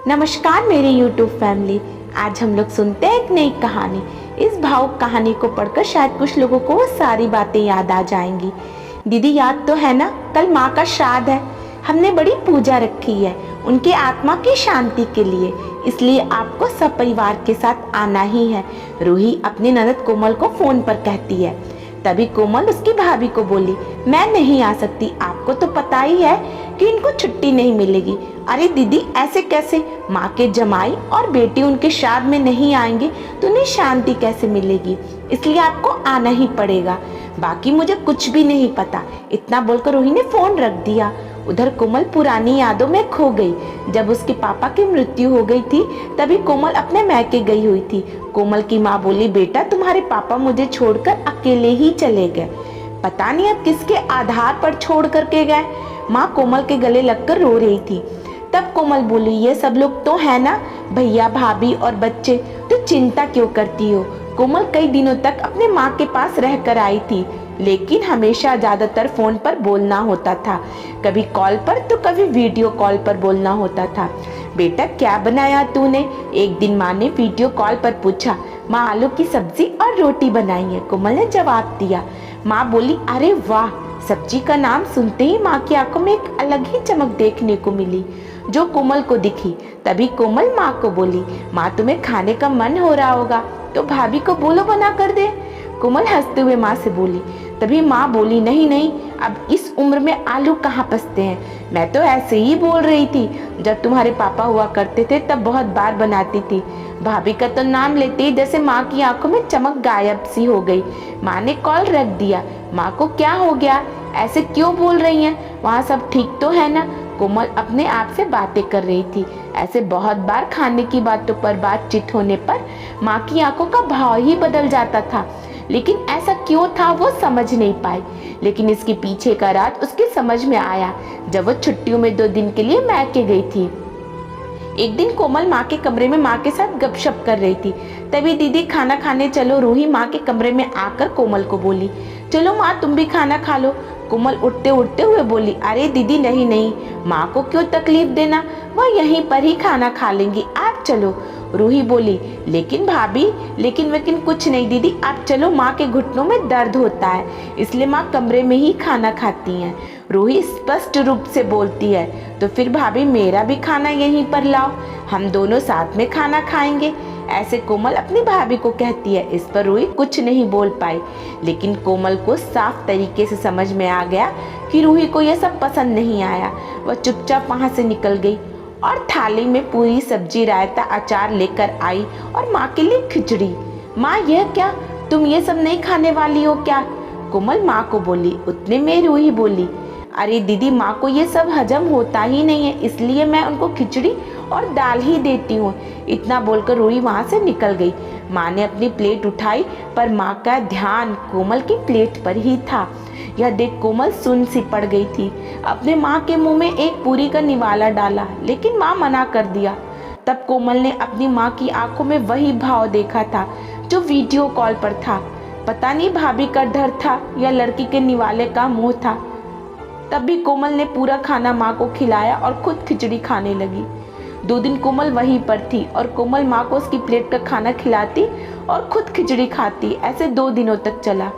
नमस्कार मेरी YouTube family. आज हम लोग सुनते हैं एक नई कहानी। इस भावुक कहानी को पढ़कर शायद कुछ लोगों को वो सारी बातें याद आ जाएंगी। दीदी याद तो है ना, कल माँ का श्राद्ध है। हमने बड़ी पूजा रखी है उनके आत्मा की शांति के लिए, इसलिए आपको सब परिवार के साथ आना ही है। रूही अपनी ननद कोमल को फोन पर कहती है। तभी कोमल उसकी भाभी को बोली, मैं नहीं आ सकती, आपको तो पता ही है कि इनको छुट्टी नहीं मिलेगी। अरे दीदी ऐसे कैसे, माँ के जमाई और बेटी उनके श्राद्ध में नहीं आएंगे तो उन्हें शांति कैसे मिलेगी, इसलिए आपको आना ही पड़ेगा। बाकी मुझे कुछ भी नहीं पता। इतना बोलकर रूही ने फोन रख दिया। उधर कोमल पुरानी यादों में खो गई। जब उसके पापा की मृत्यु हो गई थी तभी कोमल अपने मैके गई हुई थी। कोमल की माँ बोली, बेटा तुम्हारे पापा मुझे छोड़कर अकेले ही चले गए, पता नहीं अब किसके आधार पर छोड़ करके गए। माँ कोमल के गले लगकर रो रही थी। तब कोमल बोली, ये सब लोग तो है ना, भैया भाभी और बच्चे, तो चिंता क्यों करती हो। कोमल कई दिनों तक अपने माँ के पास रह कर आई थी, लेकिन हमेशा ज्यादातर फोन पर बोलना होता था, कभी कॉल पर तो कभी वीडियो कॉल पर बोलना होता था। बेटा क्या बनाया तूने, एक दिन माँ ने वीडियो कॉल पर पूछा। माँ आलू की सब्जी और रोटी बनाई है, कोमल ने जवाब दिया। माँ बोली, अरे वाह। सब्जी का नाम सुनते ही माँ की आंखों में एक अलग ही चमक देखने को मिली जो कोमल को दिखी। तभी कोमल माँ को बोली, माँ तुम्हें खाने का मन हो रहा होगा तो भाभी को बोलो बना कर दे। कोमल हंसते हुए माँ से बोली। तभी माँ बोली, नहीं नहीं, अब इस उम्र में आलू कहाँ पचते हैं, मैं तो ऐसे ही बोल रही थी, जब तुम्हारे पापा हुआ करते थे तब बहुत बार बनाती थी। भाभी का तो नाम लेते ही जैसे माँ की आंखों में चमक गायब सी हो गई। माँ ने कॉल रख दिया। माँ को क्या हो गया, ऐसे क्यों बोल रही हैं, वहाँ सब ठीक तो है ना। कोमल अपने आप से बातें कर रही थी। ऐसे बहुत बार खाने की बातों पर बातचीत होने पर माँ की आंखों का भाव ही बदल जाता था, लेकिन ऐसा क्यों था वो समझ नहीं पाई। लेकिन इसके पीछे का राज उसके समझ में आया जब वो छुट्टियों में 2 दिन के लिए मैके गई थी। एक दिन कोमल माँ के कमरे में माँ के साथ गपशप कर रही थी। तभी दीदी खाना खाने चलो। रूही माँ के कमरे में आकर कोमल को बोली, चलो माँ तुम भी खाना खा लो। कोमल उठते उठते हुए बोली, अरे दीदी नहीं नहीं, माँ को क्यों तकलीफ देना, वह यहीं पर ही खाना खा लेंगी, आप चलो। रूही बोली, लेकिन भाभी, लेकिन कुछ नहीं दीदी, आप चलो, माँ के घुटनों में दर्द होता है, इसलिए माँ कमरे में ही खाना खाती हैं। रूही स्पष्ट रूप से बोलती है, तो फिर भाभी मेरा भी खाना यहीं पर लाओ, हम दोनों साथ में खाना खाएंगे, ऐसे कोमल अपनी भाभी को कहती है। इस पर रूही कुछ नहीं बोल पाई, लेकिन कोमल को साफ तरीके से समझ में आ गया कि रूही को यह सब पसंद नहीं आया। वह चुपचाप वहां से निकल गई और थाली में पूरी सब्जी, रायता, अचार लेकर आई और माँ के लिए खिचड़ी। माँ यह क्या, तुम ये सब नहीं खाने वाली हो क्या, कोमल माँ को बोली। उतने में रूही बोली, अरे दीदी माँ को ये सब हजम होता ही नहीं है, इसलिए मैं उनको खिचड़ी और दाल ही देती हूँ। इतना बोलकर रूही वहाँ से निकल गई। माँ ने अपनी प्लेट उठाई पर माँ का ध्यान कोमल की प्लेट पर ही था। यह देख कोमल सुन्न सी पड़ गई थी। अपने माँ के मुंह में एक पूरी का निवाला डाला, लेकिन माँ मना कर दिया। तब कोमल ने अपनी माँ की आंखों में वही भाव देखा था जो वीडियो कॉल पर था। पता नहीं भाभी का डर था या लड़की के निवाले का मुँह था। तब भी कोमल ने पूरा खाना माँ को खिलाया और खुद खिचड़ी खाने लगी। 2 दिन कोमल वहीं पर थी और कोमल माँ को उसकी प्लेट का खाना खिलाती और खुद खिचड़ी खाती। ऐसे 2 दिनों तक चला।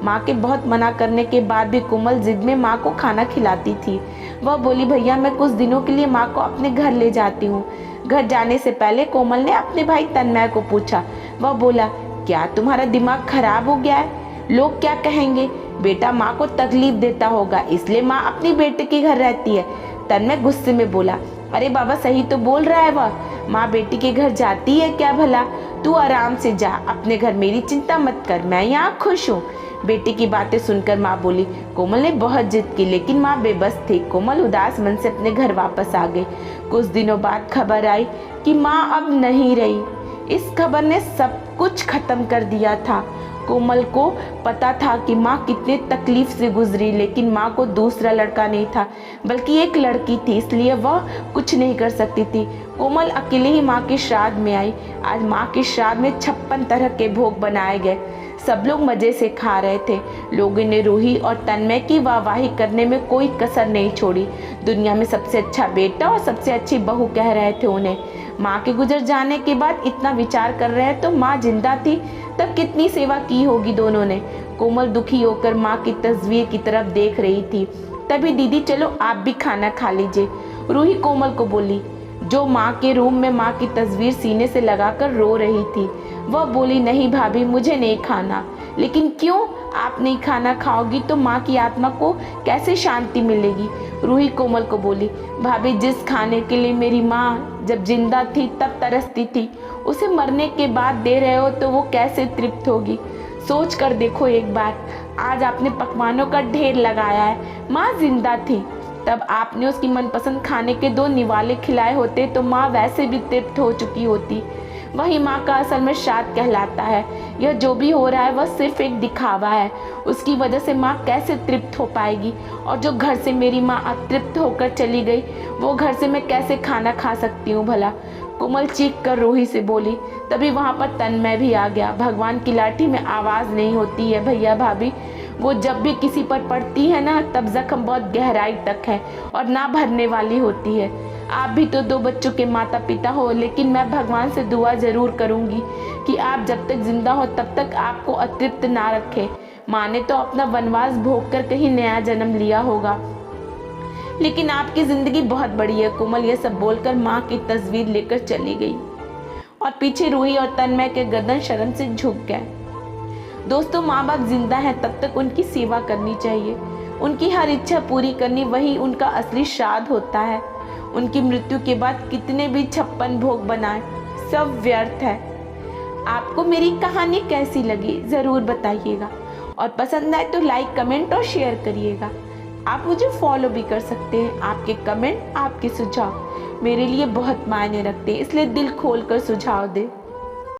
माँ के बहुत मना करने के बाद भी कोमल जिद में माँ को खाना खिलाती थी। वह बोली, भैया मैं कुछ दिनों के लिए माँ को अपने घर ले जाती हूँ। घर जाने से पहले कोमल ने अपने भाई तन्मय को पूछा। वह बोला, क्या तुम्हारा दिमाग खराब हो गया है, लोग क्या कहेंगे, बेटा माँ को तकलीफ देता होगा, इसलिए माँ अपनी बेटे के घर रहती है। तन्मय गुस्से में बोला, अरे बाबा सही तो बोल रहा है वह, माँ बेटी के घर जाती है क्या भला, तू आराम से जा अपने घर, मेरी चिंता मत कर, मैं यहाँ खुश हूँ। बेटी की बातें सुनकर माँ बोली। कोमल ने बहुत जिद की, लेकिन माँ बेबस थी। कोमल उदास मन से अपने घर वापस आ गई। कुछ दिनों बाद खबर आई कि माँ अब नहीं रही। इस खबर ने सब कुछ खत्म कर दिया था। कोमल को पता था कि माँ कितने तकलीफ से गुजरी, लेकिन माँ को दूसरा लड़का नहीं था बल्कि एक लड़की थी, इसलिए वह कुछ नहीं कर सकती थी। कोमल अकेले ही माँ के श्राद्ध में आई। आज माँ के श्राद्ध में 56 तरह के भोग बनाए गए। सब लोग मज़े से खा रहे थे। लोगों ने रूही और तन्मय की वाहवाही करने में कोई कसर नहीं छोड़ी। दुनिया में सबसे अच्छा बेटा और सबसे अच्छी बहू कह रहे थे उन्हें। माँ के गुजर जाने के बाद इतना विचार कर रहे हैं तो माँ जिंदा थी तब कितनी सेवा की होगी दोनों ने। कोमल दुखी होकर माँ की तस्वीर की तरफ देख रही थी। तभी दीदी चलो आप भी खाना खा लीजिए, रूही कोमल को बोली, जो माँ के रूम में माँ की तस्वीर सीने से लगाकर रो रही थी। वह बोली, नहीं भाभी मुझे नहीं खाना। लेकिन क्यों? आप नहीं खाना खाओगी तो माँ की आत्मा को कैसे शांति मिलेगी? रूही कोमल को बोली, भाभी जिस खाने के लिए मेरी माँ जब जिंदा थी तब तरसती थी, उसे मरने के बाद दे रहे हो तो वो कैसे तृप्त होगी? सोच कर देखो एक बार। आज आपने पकवानों का ढेर लगाया है, माँ जिंदा थी तब आपने उसकी मनपसंद खाने के 2 निवाले खिलाए होते तो माँ वैसे भी तृप्त हो चुकी होती। वही माँ का असल में श्राद्ध कहलाता है। यह जो भी हो रहा है वह सिर्फ एक दिखावा है। उसकी वजह से माँ कैसे तृप्त हो पाएगी? और जो घर से मेरी माँ अतृप्त होकर चली गई, वो घर से मैं कैसे खाना खा सकती हूँ भला? कोमल चीख कर रूही से बोली। तभी वहाँ पर तन्मय भी आ गया। भगवान की लाठी में आवाज़ नहीं होती है भैया भाभी, वो जब भी किसी पर पड़ती है ना तब जख्म बहुत गहराई तक है और ना भरने वाली होती है। आप भी तो 2 बच्चों के माता पिता हो, लेकिन मैं भगवान से दुआ जरूर करूंगी कि आप जब तक जिंदा हो तब तक आपको अतृप्त ना रखे। माँ ने तो अपना वनवास भोग कर कहीं नया जन्म लिया होगा, लेकिन आपकी जिंदगी बहुत बड़ी है। कोमल यह सब बोलकर माँ की तस्वीर लेकर चली गई और पीछे रूही और तन्मय के गर्दन शर्म से झुक गए। दोस्तों, माँ बाप जिंदा हैं तब तक उनकी सेवा करनी चाहिए। उनकी हर इच्छा पूरी करनी वही उनका असली श्राद्ध होता है। उनकी मृत्यु के बाद कितने भी 56 भोग बनाए सब व्यर्थ है। आपको मेरी कहानी कैसी लगी ज़रूर बताइएगा और पसंद आए तो लाइक कमेंट और शेयर करिएगा। आप मुझे फॉलो भी कर सकते हैं। आपके कमेंट, आपके सुझाव मेरे लिए बहुत मायने रखते हैं, इसलिए दिल खोल कर सुझाव दें।